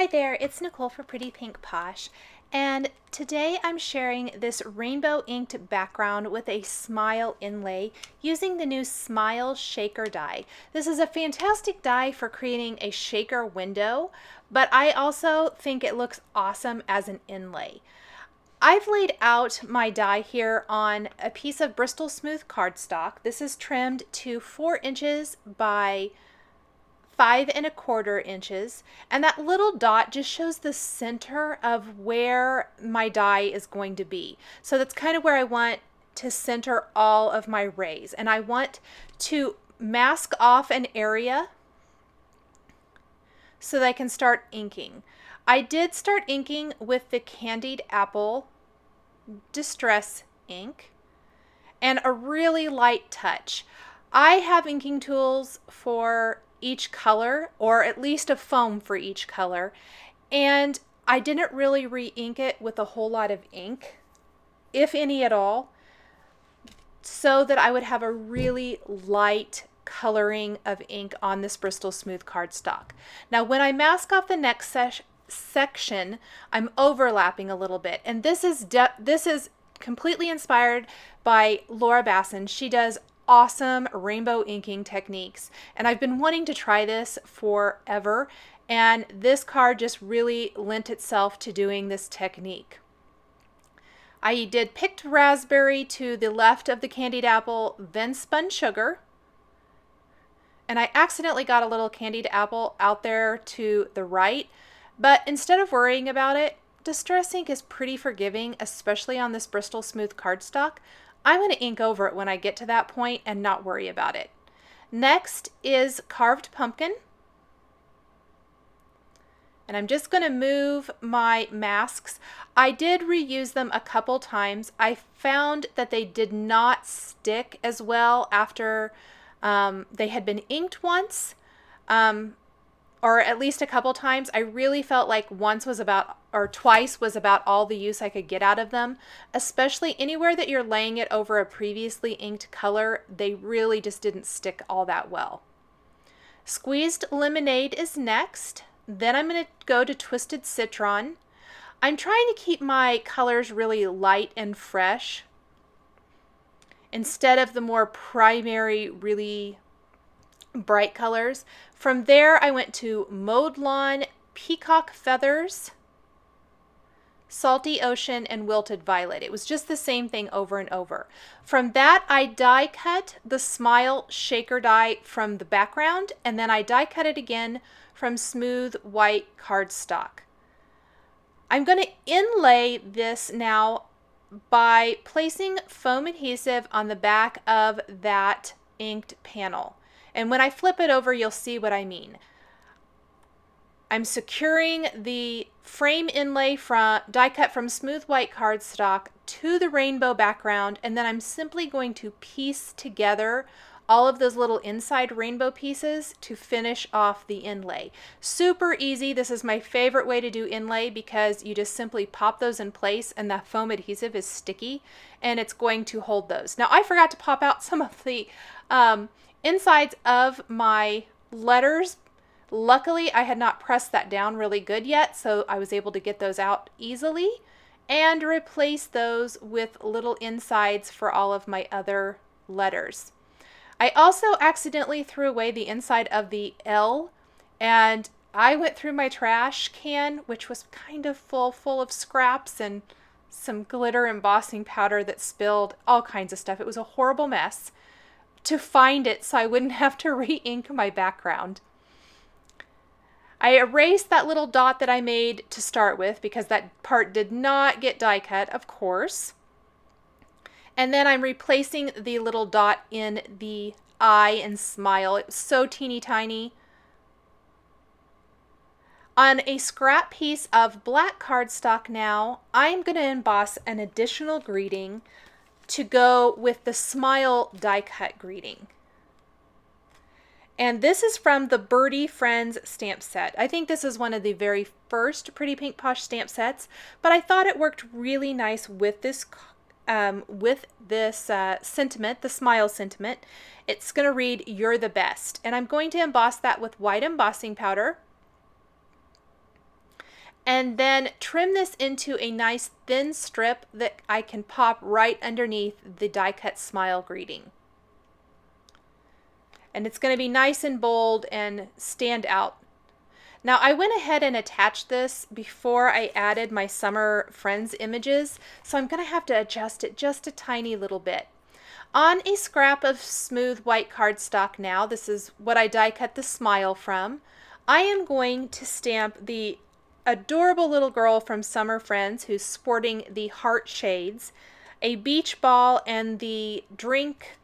Hi there, it's Nicole for Pretty Pink Posh, and today I'm sharing this rainbow inked background with a smile inlay using the new Smile Shaker die. This is a fantastic die for creating a shaker window, but I also think it looks awesome as an inlay. I've laid out my die here on a piece of Bristol Smooth cardstock. This is trimmed to 4 inches by 5¼ inches, and that little dot just shows the center of where my die is going to be. So that's kind of where I want to center all of my rays, and I want to mask off an area so that I can start inking. I did start inking with the Candied Apple Distress ink and a really light touch. I have inking tools for each color, or at least a foam for each color, and I didn't really re-ink it with a whole lot of ink, if any at all, so that I would have a really light coloring of ink on this Bristol Smooth cardstock. Now when I mask off the next section, I'm overlapping a little bit, and this is completely inspired by Laura Basson. She does awesome rainbow inking techniques, and I've been wanting to try this forever, and this card just really lent itself to doing this technique. I did picked raspberry to the left of the candied apple, then spun sugar, and I accidentally got a little candied apple out there to the right, but instead of worrying about it, Distress ink is pretty forgiving, especially on this Bristol Smooth cardstock. I'm going to ink over it when I get to that point and not worry about it. Next is Carved Pumpkin. And I'm just going to move my masks. I did reuse them a couple times. I found that they did not stick as well after they had been inked once. Or at least a couple times. I really felt like twice was about all the use I could get out of them, especially anywhere that you're laying it over a previously inked color. They really just didn't stick all that well. Squeezed Lemonade is next. Then I'm going to go to Twisted Citron. I'm trying to keep my colors really light and fresh instead of the more primary, really bright colors. From there I went to Mowed Lawn, Peacock Feathers, Salty Ocean, and Wilted Violet. It was just the same thing over and over. From that I die cut the Smile Shaker die from the background, and then I die cut it again from Smooth White cardstock. I'm going to inlay this now by placing foam adhesive on the back of that inked panel. And when I flip it over, you'll see what I mean. I'm securing the frame inlay from die cut from Smooth White cardstock to the rainbow background, and then I'm simply going to piece together all of those little inside rainbow pieces to finish off the inlay. Super easy. This is my favorite way to do inlay because you just simply pop those in place and the foam adhesive is sticky and it's going to hold those. Now I forgot to pop out some of the insides of my letters. Luckily, I had not pressed that down really good yet, so I was able to get those out easily and replace those with little insides for all of my other letters. I also accidentally threw away the inside of the L, and I went through my trash can, which was kind of full of scraps and some glitter embossing powder that spilled, all kinds of stuff. It was a horrible mess, to find it so I wouldn't have to re-ink my background. I erased that little dot that I made to start with because that part did not get die cut, of course. And then I'm replacing the little dot in the eye and smile. It was so teeny tiny. On a scrap piece of black cardstock now, I'm going to emboss an additional greeting to go with the Smile die cut greeting. And this is from the Birdie Friends stamp set. I think this is one of the very first Pretty Pink Posh stamp sets, but I thought it worked really nice with this sentiment, the smile sentiment. It's going to read, "You're the best." And I'm going to emboss that with white embossing powder. and then trim this into a nice thin strip that I can pop right underneath the die cut smile greeting. And it's going to be nice and bold and stand out. Now I went ahead and attached this before I added my Summer Friends images, so I'm going to have to adjust it just a tiny little bit. On a scrap of smooth white cardstock now, this is what I die cut the smile from, I am going to stamp the adorable little girl from Summer Friends who's sporting the heart shades, a beach ball, and the drink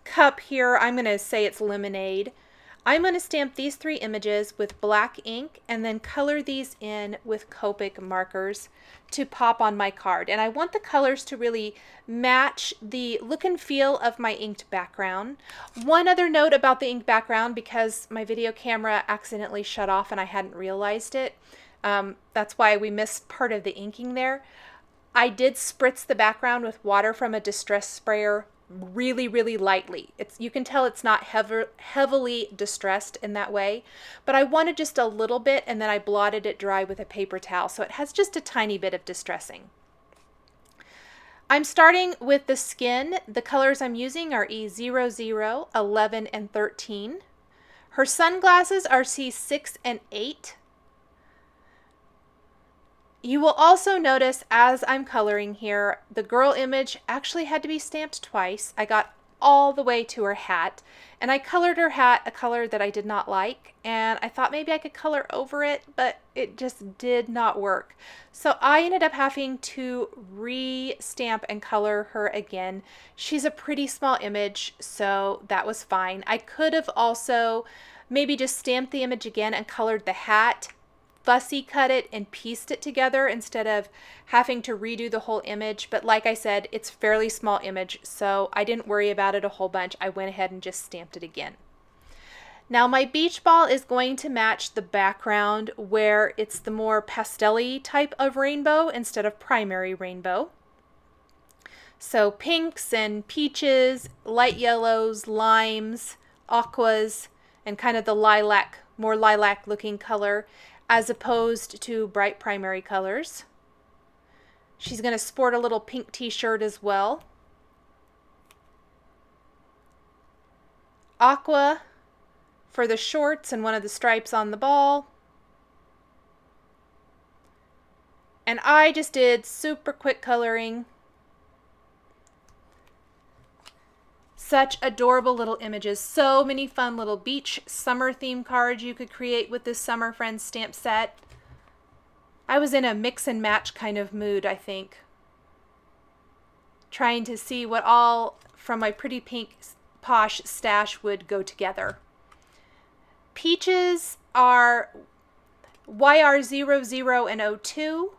cup here, I'm going to say it's lemonade. I'm going to stamp these three images with black ink and then color these in with Copic markers to pop on my card. And I want the colors to really match the look and feel of my inked background. One other note about the ink background, because my video camera accidentally shut off and I hadn't realized it. That's why we missed part of the inking there. I did spritz the background with water from a distress sprayer really, really lightly. You can tell it's not heavily distressed in that way, but I wanted just a little bit, and then I blotted it dry with a paper towel, so it has just a tiny bit of distressing. I'm starting with the skin. The colors I'm using are E00, 11, and 13. Her sunglasses are C6 and 8. You will also notice as I'm coloring here, the girl image actually had to be stamped twice. I got all the way to her hat, and I colored her hat a color that I did not like, and I thought maybe I could color over it, but it just did not work. So I ended up having to re-stamp and color her again. She's a pretty small image, so that was fine. I could have also maybe just stamped the image again and colored the hat, fussy cut it and pieced it together instead of having to redo the whole image. But like I said, it's a fairly small image, so I didn't worry about it a whole bunch. I went ahead and just stamped it again. Now my beach ball is going to match the background where it's the more pastel-y type of rainbow instead of primary rainbow. So pinks and peaches, light yellows, limes, aquas, and kind of the lilac, more lilac looking color, as opposed to bright primary colors. She's going to sport a little pink t-shirt as well. Aqua for the shorts and one of the stripes on the ball. And I just did super quick coloring. Such adorable little images. So many fun little beach summer theme cards you could create with this Summer Friends stamp set. I was in a mix and match kind of mood, I think. Trying to see what all from my pretty pink posh stash would go together. Peaches are YR00 and 02.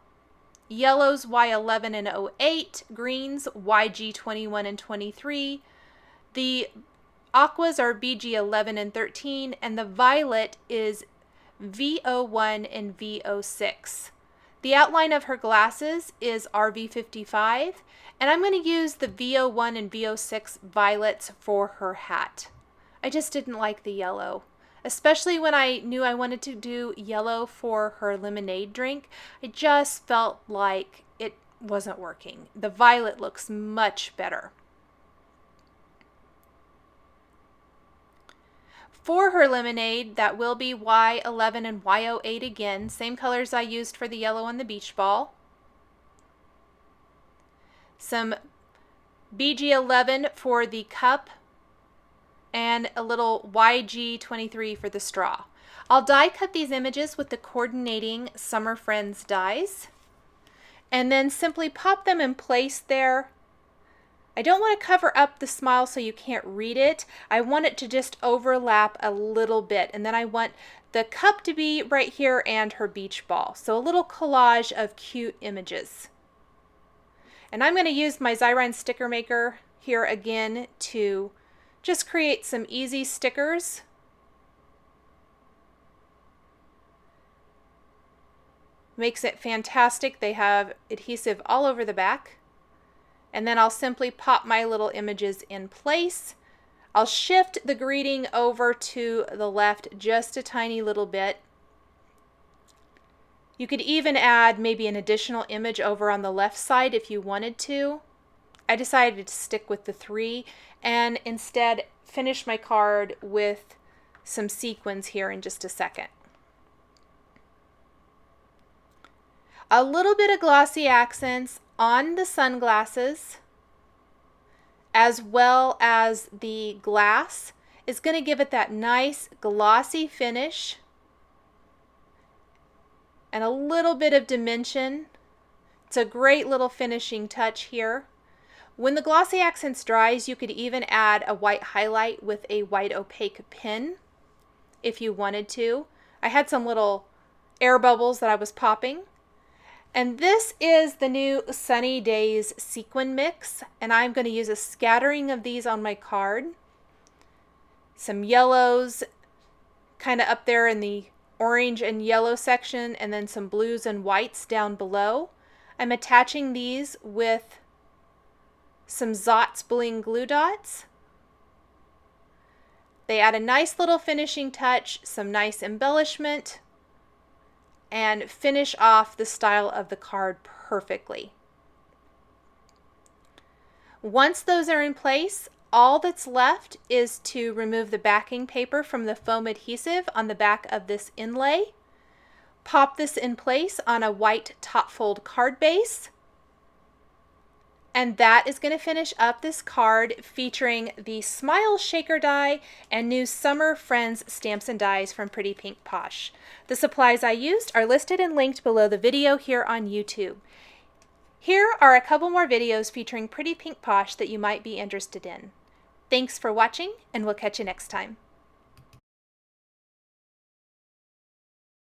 Yellows Y11 and 08. Greens YG21 and 23. The aquas are BG11 and 13, and the violet is V01 and V06. The outline of her glasses is RV55, and I'm going to use the V01 and V06 violets for her hat. I just didn't like the yellow, especially when I knew I wanted to do yellow for her lemonade drink. I just felt like it wasn't working. The violet looks much better. For her lemonade, that will be Y11 and Y08 again, same colors I used for the yellow on the beach ball. Some BG11 for the cup, and a little YG23 for the straw. I'll die cut these images with the coordinating Summer Friends dies, and then simply pop them in place there. I don't want to cover up the smile so you can't read it. I want it to just overlap a little bit, and then I want the cup to be right here and her beach ball. So a little collage of cute images. And I'm going to use my Xyron sticker maker here again to just create some easy stickers. Makes it fantastic. They have adhesive all over the back. And then I'll simply pop my little images in place. I'll shift the greeting over to the left just a tiny little bit. You could even add maybe an additional image over on the left side if you wanted to. I decided to stick with the 3 and instead finish my card with some sequins here in just a second. A little bit of glossy accents on the sunglasses as well as the glass is going to give it that nice glossy finish and a little bit of dimension. It's a great little finishing touch here. When the glossy accents dries, you could even add a white highlight with a white opaque pen if you wanted to. I had some little air bubbles that I was popping. And this is the new Sunny Days sequin mix, and I'm going to use a scattering of these on my card. Some yellows kind of up there in the orange and yellow section, and then some blues and whites down below. I'm attaching these with some Zotz Bling glue dots. They add a nice little finishing touch, some nice embellishment, and finish off the style of the card perfectly. Once those are in place, all that's left is to remove the backing paper from the foam adhesive on the back of this inlay. Pop this in place on a white top fold card base. And that is going to finish up this card featuring the Smile Shaker die and new Summer Friends stamps and dies from Pretty Pink Posh. The supplies I used are listed and linked below the video here on YouTube. Here are a couple more videos featuring Pretty Pink Posh that you might be interested in. Thanks for watching, and we'll catch you next time.